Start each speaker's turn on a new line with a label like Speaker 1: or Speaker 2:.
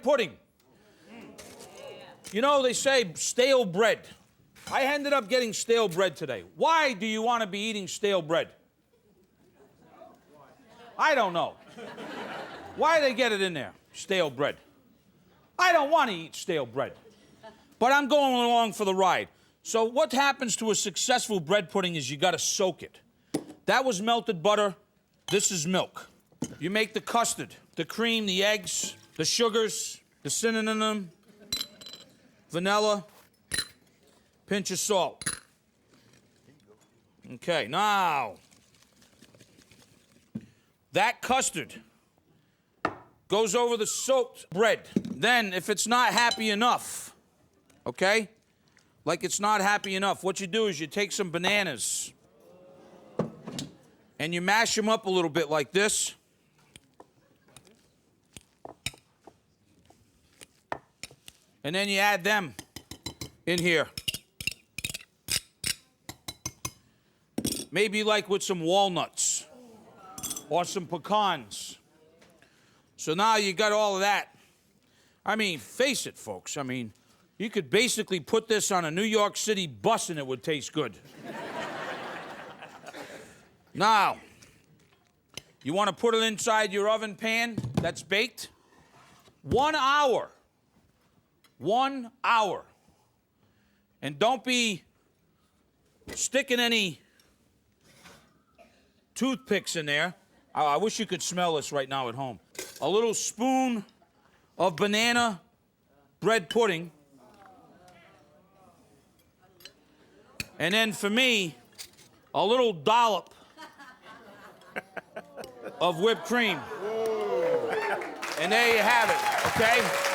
Speaker 1: pudding. You know, they say stale bread. I ended up getting stale bread today. Why do you want to be eating stale bread? I don't know. Why do they get it in there, stale bread? I don't want to eat stale bread. But I'm going along for the ride. So what happens to a successful bread pudding is you got to soak it. That was melted butter. This is milk. You make the custard, the cream, the eggs, the sugars, the cinnamon, vanilla, pinch of salt. Okay, now, that custard goes over the soaked bread. Then, if it's not happy enough, okay, like it's not happy enough, what you do is you take some bananas and you mash them up a little bit like this. And then you add them in here. Maybe like with some walnuts or some pecans. So now you got all of that. I mean, face it, folks. I mean, you could basically put this on a New York City bus and it would taste good. Now, you want to put it inside your oven pan that's baked? 1 hour. 1 hour. And don't be sticking any toothpicks in there. I wish you could smell this right now at home. A little spoon of banana bread pudding. And then for me, a little dollop of whipped cream. And there you have it, okay?